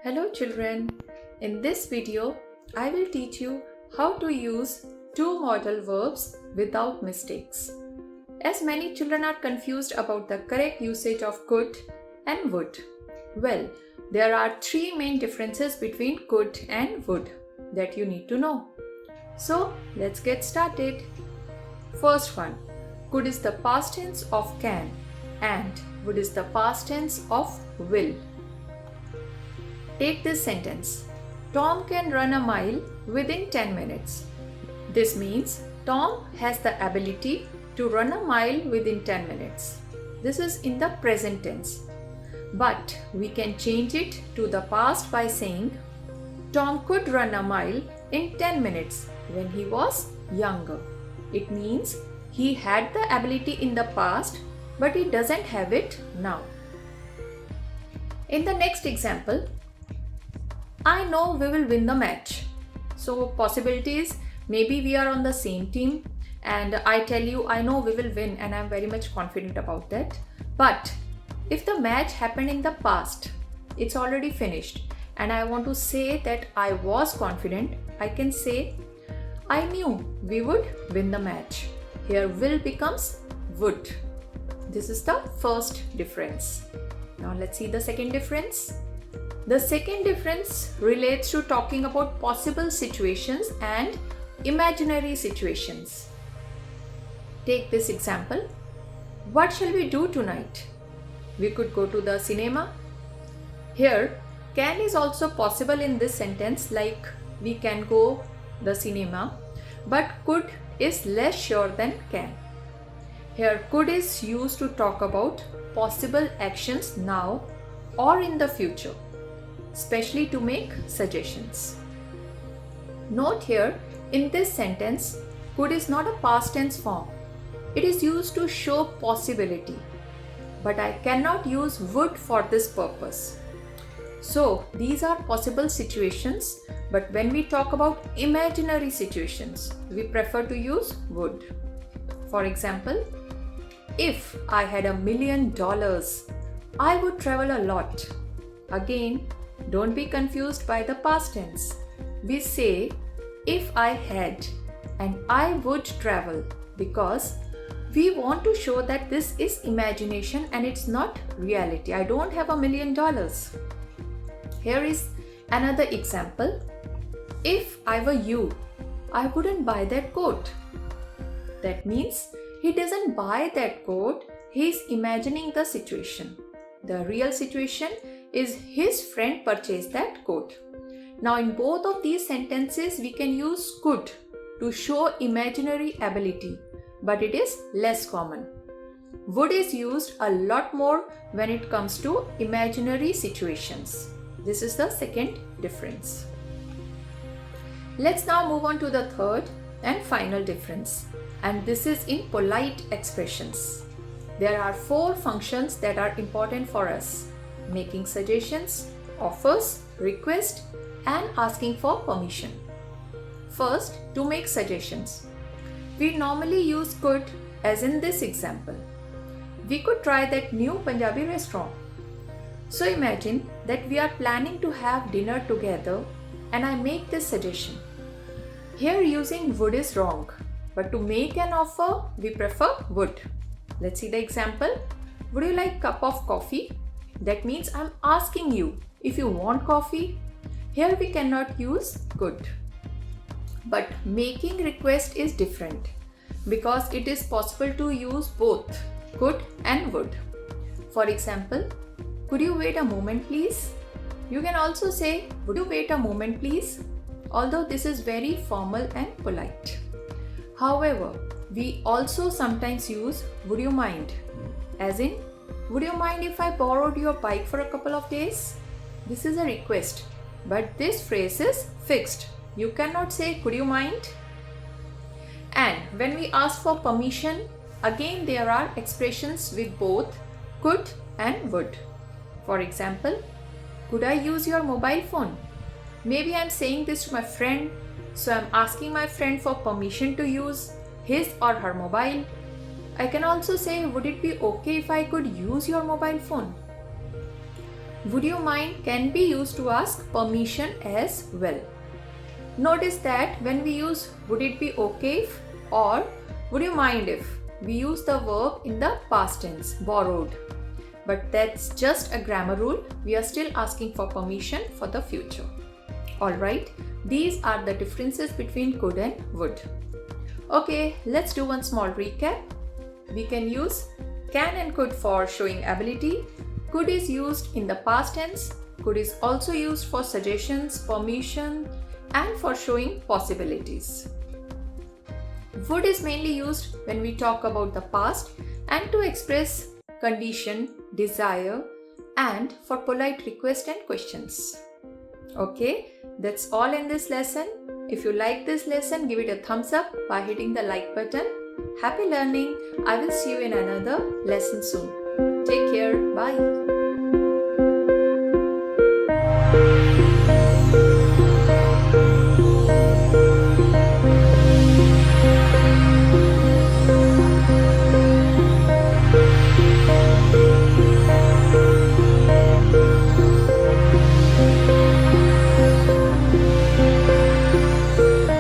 Hello children, in this video I will teach you how to use two modal verbs without mistakes. As many children are confused about the correct usage of could and would. Well, there are three main differences between could and would that you need to know. So let's get started. First one, could is the past tense of can and would is the past tense of will. Take this sentence. Tom can run a mile within 10 minutes. This means Tom has the ability to run a mile within 10 minutes. This is in the present tense. But we can change it to the past by saying Tom could run a mile in 10 minutes when he was younger. It means he had the ability in the past but he doesn't have it now. In the next example, I know we will win the match. So possibilities, maybe we are on the same team and I tell you I know we will win and I'm very much confident about that. But if the match happened in the past, it's already finished and I want to say that I was confident, I can say I knew we would win the match. Here will becomes would. This is the first difference. Now let's see the second difference. The second difference relates to talking about possible situations and imaginary situations. Take this example. What shall we do tonight? We could go to the cinema. Here, can is also possible in this sentence, like we can go the cinema, but could is less sure than can. Here, could is used to talk about possible actions now or in the future, especially to make suggestions. Note here, in this sentence, could is not a past tense form. It is used to show possibility, but I cannot use would for this purpose. So these are possible situations, but when we talk about imaginary situations, we prefer to use would. For example, if I had $1 million, I would travel a lot. Again, don't be confused by the past tense. We say if I had and I would travel because we want to show that this is imagination and it's not reality. I don't have $1 million. Here is another example. If I were you, I wouldn't buy that coat. That means he doesn't buy that coat, he's imagining the situation. The real situation is his friend purchased that coat. Now in both of these sentences we can use could to show imaginary ability, but it is less common. Would is used a lot more when it comes to imaginary situations. This is the second difference. Let's now move on to the third and final difference, and this is in polite expressions. There are 4 functions that are important for us: making suggestions, offers, request, and asking for permission. First, to make suggestions. We normally use could, as in this example. We could try that new Punjabi restaurant. So imagine that we are planning to have dinner together and I make this suggestion. Here using would is wrong, but to make an offer, we prefer would. Let's see the example. Would you like a cup of coffee? That means I'm asking you if you want coffee. Here we cannot use could. But making request is different because it is possible to use both could and would. For example, could you wait a moment please? You can also say, would you wait a moment please? Although this is very formal and polite. However, we also sometimes use would you mind, as in would you mind if I borrowed your bike for a couple of days? This is a request, but this phrase is fixed. You cannot say could you mind? And when we ask for permission, again there are expressions with both could and would. For example, could I use your mobile phone? Maybe I'm saying this to my friend, so I'm asking my friend for permission to use his or her mobile. I can also say, would it be okay if I could use your mobile phone? Would you mind can be used to ask permission as well. Notice that when we use would it be okay if or would you mind if, we use the verb in the past tense, borrowed. But that's just a grammar rule. We are still asking for permission for the future. Alright, these are the differences between could and would. Okay, let's do one small recap. We can use can and could for showing ability. Could is used in the past tense. Could is also used for suggestions, permission, and for showing possibilities. Would is mainly used when we talk about the past and to express condition, desire, and for polite requests and questions. Okay, that's all in this lesson. If you like this lesson, give it a thumbs up by hitting the like button. Happy learning. I will see you in another lesson soon. Take care. Bye.